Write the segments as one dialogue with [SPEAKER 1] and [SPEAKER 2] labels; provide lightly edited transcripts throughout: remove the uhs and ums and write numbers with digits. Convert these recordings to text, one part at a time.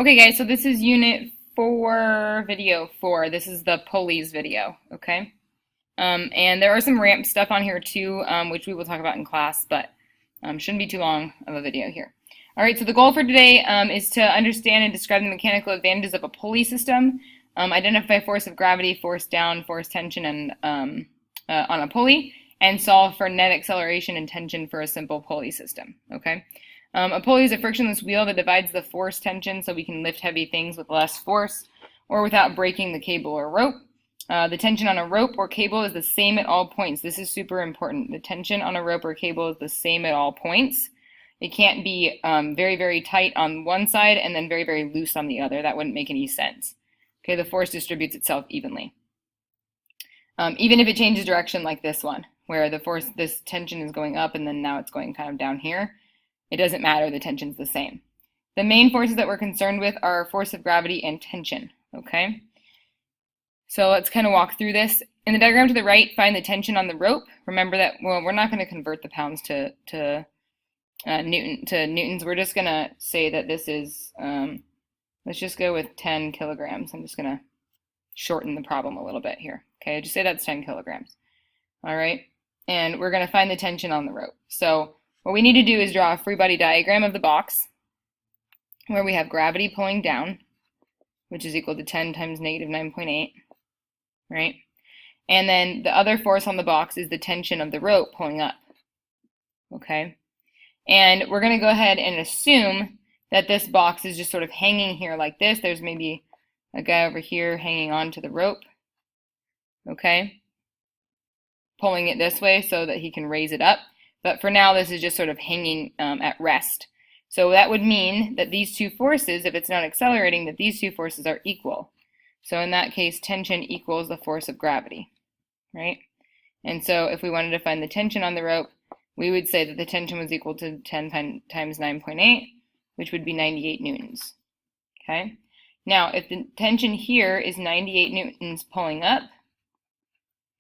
[SPEAKER 1] Okay guys, so this is unit 4, video 4. This is the pulleys video, okay? And there are some ramp stuff on here too, which we will talk about in class, but shouldn't be too long of a video here. All right, so the goal for today is to understand and describe the mechanical advantages of a pulley system, identify force of gravity, force down, force tension, and on a pulley, and solve for net acceleration and tension for a simple pulley system, okay? A pulley is a frictionless wheel that divides the force tension so we can lift heavy things with less force or without breaking the cable or rope. The tension on a rope or cable is the same at all points. This is super important. The tension on a rope or cable is the same at all points. It can't be very, very tight on one side and then very, very loose on the other. That wouldn't make any sense. Okay, the force distributes itself evenly. Even if it changes direction like this one, where this tension is going up and then now it's going kind of down here, it doesn't matter, the tension's the same. The main forces that we're concerned with are force of gravity and tension, okay? So let's kind of walk through this. In the diagram to the right, find the tension on the rope. Remember that, well, we're not going to convert the pounds to newtons. We're just going to say that this is, let's just go with 10 kilograms. I'm just going to shorten the problem a little bit here, okay? Just say that's 10 kilograms, all right? And we're going to find the tension on the rope. So what we need to do is draw a free body diagram of the box where we have gravity pulling down, which is equal to 10 times negative 9.8, right? And then the other force on the box is the tension of the rope pulling up, okay? And we're going to go ahead and assume that this box is just sort of hanging here like this. There's maybe a guy over here hanging on to the rope, okay? Pulling it this way so that he can raise it up. But for now, this is just sort of hanging at rest. So that would mean that these two forces, if it's not accelerating, that these two forces are equal. So in that case, tension equals the force of gravity, right? And so if we wanted to find the tension on the rope, we would say that the tension was equal to 10 times 9.8, which would be 98 newtons, okay? Now, if the tension here is 98 newtons pulling up,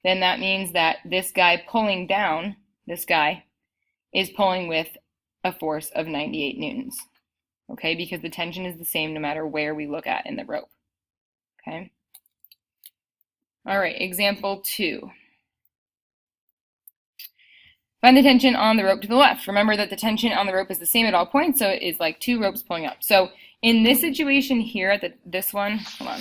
[SPEAKER 1] then that means that this guy pulling down, this guy, is pulling with a force of 98 newtons, okay, because the tension is the same no matter where we look at in the rope, okay? All right, example 2. Find the tension on the rope to the left. Remember that the tension on the rope is the same at all points, so it is like two ropes pulling up. So in this situation here, this one, hold on.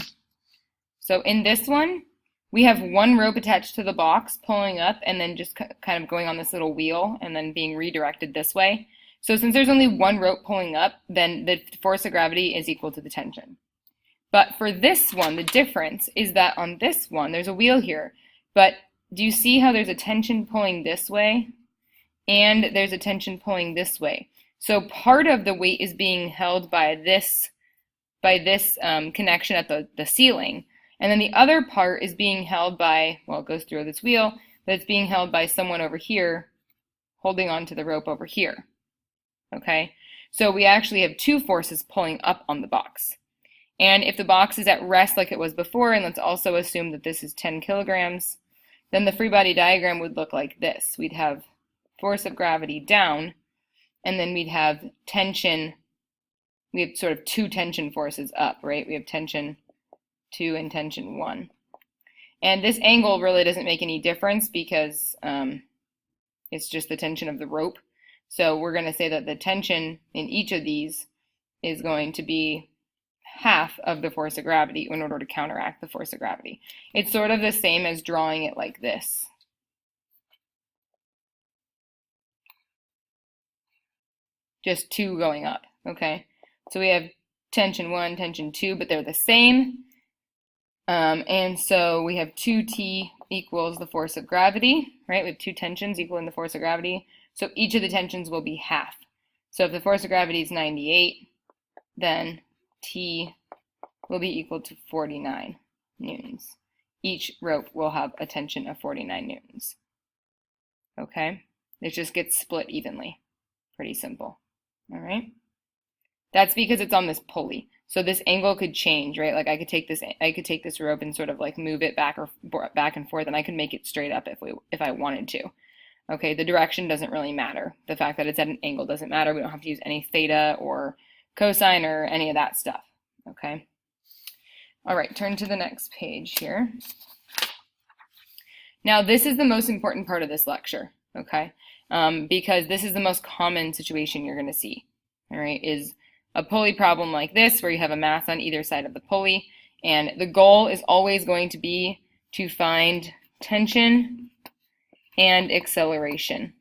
[SPEAKER 1] So in this one, we have one rope attached to the box pulling up and then just kind of going on this little wheel and then being redirected this way. So since there's only one rope pulling up, then the force of gravity is equal to the tension. But for this one, the difference is that on this one, there's a wheel here. But do you see how there's a tension pulling this way and there's a tension pulling this way? So part of the weight is being held by this connection at the ceiling. And then the other part is being held by, well, it goes through this wheel, but it's being held by someone over here holding onto the rope over here, okay? So we actually have two forces pulling up on the box. And if the box is at rest like it was before, and let's also assume that this is 10 kilograms, then the free body diagram would look like this. We'd have force of gravity down, and then we'd have tension. We have sort of two tension forces up, right? We have tension 2 and tension 1. And this angle really doesn't make any difference because it's just the tension of the rope. So we're going to say that the tension in each of these is going to be half of the force of gravity in order to counteract the force of gravity. It's sort of the same as drawing it like this. Just two going up, okay? So we have tension 1, tension 2, but they're the same. And so we have 2T equals the force of gravity, right? We have two tensions equaling the force of gravity. So each of the tensions will be half. So if the force of gravity is 98, then T will be equal to 49 newtons. Each rope will have a tension of 49 newtons. Okay? It just gets split evenly. Pretty simple. All right? That's because it's on this pulley. So this angle could change, right? Like I could take this rope and sort of like move it back and forth, and I could make it straight up if I wanted to. Okay, the direction doesn't really matter. The fact that it's at an angle doesn't matter. We don't have to use any theta or cosine or any of that stuff. okay? All right, turn to the next page here. Now, this is the most important part of this lecture, okay? Because this is the most common situation you're going to see, all right, is a pulley problem like this where you have a mass on either side of the pulley, and the goal is always going to be to find tension and acceleration,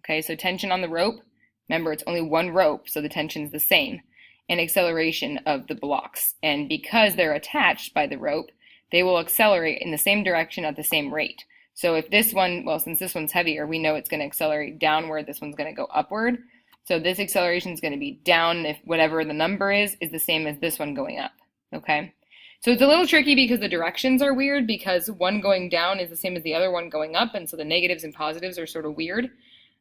[SPEAKER 1] okay? So tension on the rope, remember it's only one rope, so the tension is the same, and acceleration of the blocks. And because they're attached by the rope, they will accelerate in the same direction at the same rate. So if this one, well, since this one's heavier, we know it's going to accelerate downward, this one's going to go upward. So this acceleration is going to be down if whatever the number is the same as this one going up, okay? So it's a little tricky because the directions are weird, because one going down is the same as the other one going up, and so the negatives and positives are sort of weird.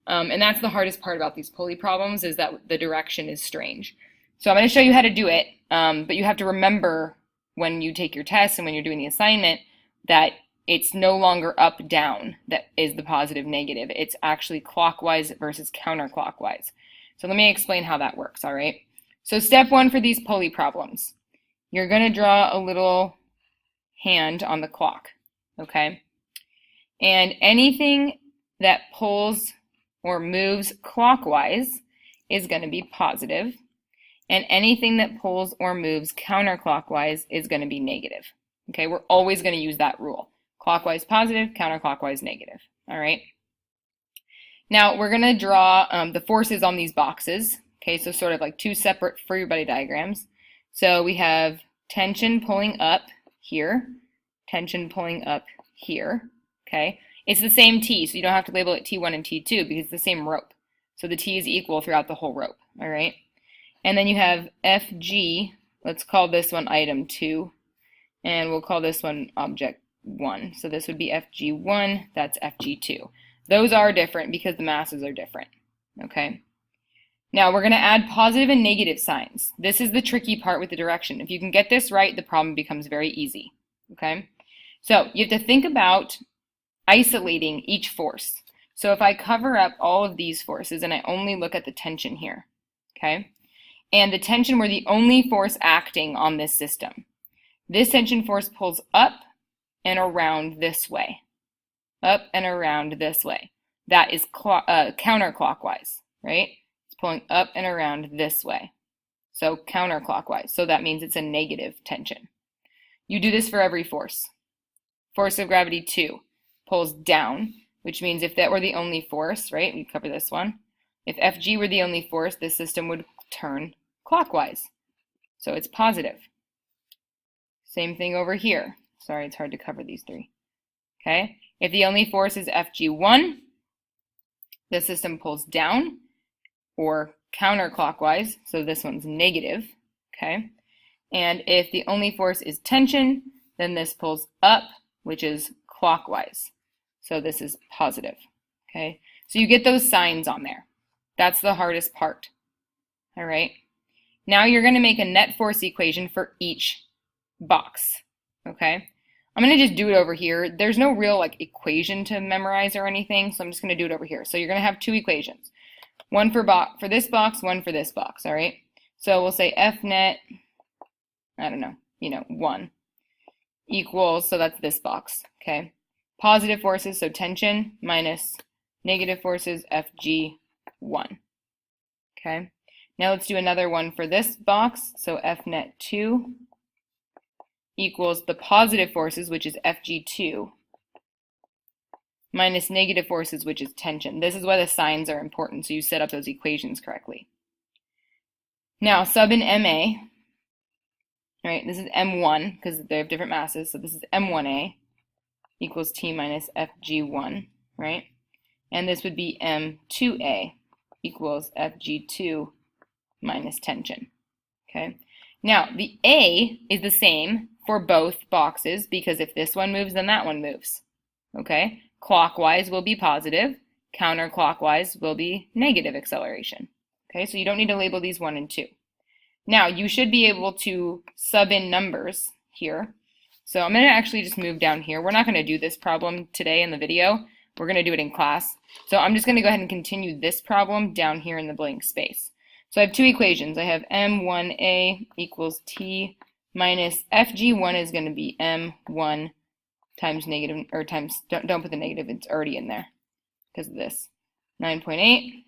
[SPEAKER 1] And that's the hardest part about these pulley problems, is that the direction is strange. So I'm going to show you how to do it, but you have to remember when you take your test and when you're doing the assignment that it's no longer up, down that is the positive, negative. It's actually clockwise versus counterclockwise. So let me explain how that works, all right? So step one for these pulley problems, you're going to draw a little hand on the clock, okay? And anything that pulls or moves clockwise is going to be positive, and anything that pulls or moves counterclockwise is going to be negative. Okay, we're always going to use that rule. Clockwise positive, counterclockwise negative. All right. Now we're going to draw the forces on these boxes. Okay, so sort of like two separate free body diagrams. So we have tension pulling up here, tension pulling up here. Okay, it's the same T, so you don't have to label it T1 and T2 because it's the same rope. So the T is equal throughout the whole rope. All right. And then you have FG, let's call this one item 2, and we'll call this one object 1. So this would be FG1, that's FG2. Those are different because the masses are different, okay? Now we're going to add positive and negative signs. This is the tricky part with the direction. If you can get this right, the problem becomes very easy, okay? So you have to think about isolating each force. So if I cover up all of these forces and I only look at the tension here, okay? And the tension were the only force acting on this system. This tension force pulls up and around this way. Up and around this way. That is counterclockwise, right? It's pulling up and around this way. So counterclockwise. So that means it's a negative tension. You do this for every force. Force of gravity 2 pulls down, which means if that were the only force, right? We cover this one. If Fg were the only force, this system would turn clockwise. So it's positive. Same thing over here. Sorry, it's hard to cover these three. Okay? If the only force is Fg1, the system pulls down or counterclockwise, so this one's negative. Okay? And if the only force is tension, then this pulls up, which is clockwise. So this is positive. Okay? So you get those signs on there. That's the hardest part. All right? Now you're going to make a net force equation for each box, okay? I'm going to just do it over here. There's no real like equation to memorize or anything, so I'm just going to do it over here. So you're going to have two equations. One for this box, one for this box, all right? So we'll say F net, I don't know, 1 equals, so that's this box, okay? Positive forces, so tension, minus negative forces, Fg1, okay? Now let's do another one for this box. So F net 2 equals the positive forces, which is Fg2, minus negative forces, which is tension. This is why the signs are important, so you set up those equations correctly. Now sub in MA, right? This is M1 because they have different masses, so this is M1A equals T minus Fg1, right? And this would be M2A equals Fg2 minus tension, okay? Now, the A is the same for both boxes because if this one moves, then that one moves, okay? Clockwise will be positive, counterclockwise will be negative acceleration, okay? So you don't need to label these 1 and 2. Now, you should be able to sub in numbers here. So I'm going to actually just move down here. We're not going to do this problem today in the video. We're going to do it in class. So I'm just going to go ahead and continue this problem down here in the blank space. So I have two equations. I have M1A equals T minus FG1 is going to be M1 times negative, or times, don't put the negative, it's already in there because of this, 9.8.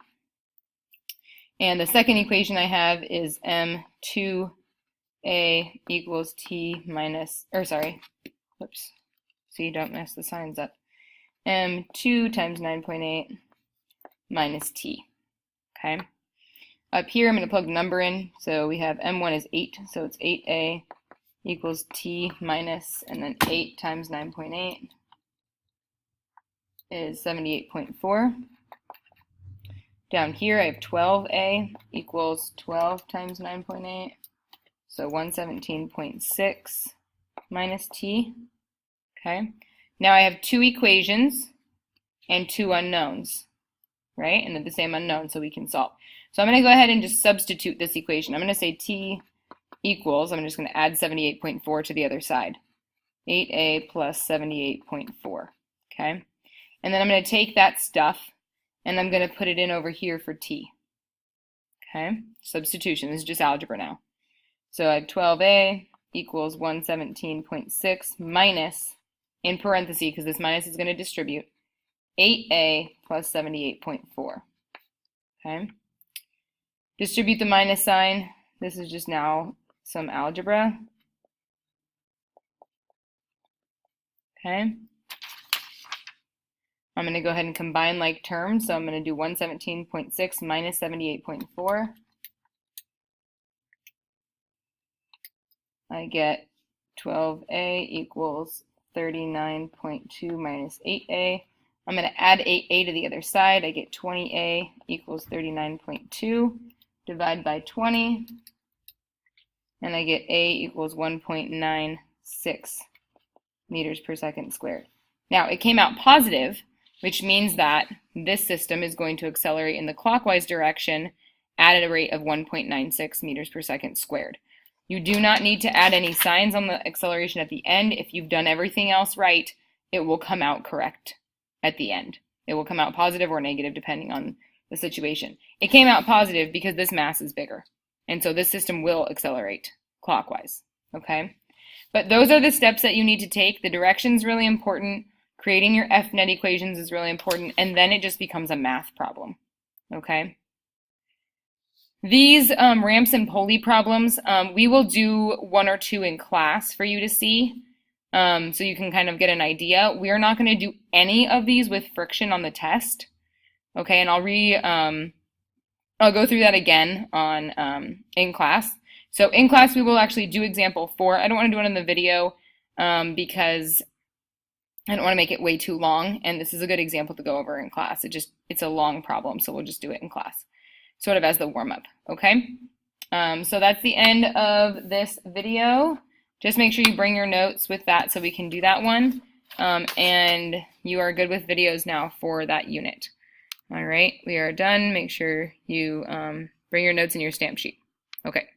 [SPEAKER 1] And the second equation I have is M2A equals T minus, or sorry, whoops, see, don't mess the signs up. M2 times 9.8 minus T, okay? Up here, I'm going to plug the number in, so we have M1 is 8, so it's 8A equals T minus, and then 8 times 9.8 is 78.4. Down here, I have 12A equals 12 times 9.8, so 117.6 minus T, okay? Now I have two equations and two unknowns, right? And they're the same unknown, so we can solve. So I'm going to go ahead and just substitute this equation. I'm going to say T equals, I'm just going to add 78.4 to the other side. 8A plus 78.4, okay? And then I'm going to take that stuff and I'm going to put it in over here for T, okay? Substitution, this is just algebra now. So I have 12A equals 117.6 minus, in parentheses, because this minus is going to distribute, 8A plus 78.4, okay? Distribute the minus sign. This is just now some algebra, okay? I'm going to go ahead and combine like terms, so I'm going to do 117.6 minus 78.4. I get 12A equals 39.2 minus 8A. I'm going to add 8A to the other side. I get 20A equals 39.2. Divide by 20. And I get A equals 1.96 meters per second squared. Now, it came out positive, which means that this system is going to accelerate in the clockwise direction at a rate of 1.96 meters per second squared. You do not need to add any signs on the acceleration at the end. If you've done everything else right, it will come out correct at the end. It will come out positive or negative depending on the situation. It came out positive because this mass is bigger, and so this system will accelerate clockwise, okay? But those are the steps that you need to take. The direction is really important. Creating your F-net equations is really important, and then it just becomes a math problem, okay? These ramps and pulley problems, we will do one or two in class for you to see, so you can kind of get an idea. We're not going to do any of these with friction on the test, okay? And I'll go through that again on in class. So in class, we will actually do example 4. I don't want to do it in the video because I don't want to make it way too long, and this is a good example to go over in class. It's a long problem, so we'll just do it in class, sort of as the warm-up, okay? So that's the end of this video. Just make sure you bring your notes with that so we can do that one, and you are good with videos now for that unit. All right, we are done. Make sure you bring your notes in your stamp sheet. Okay.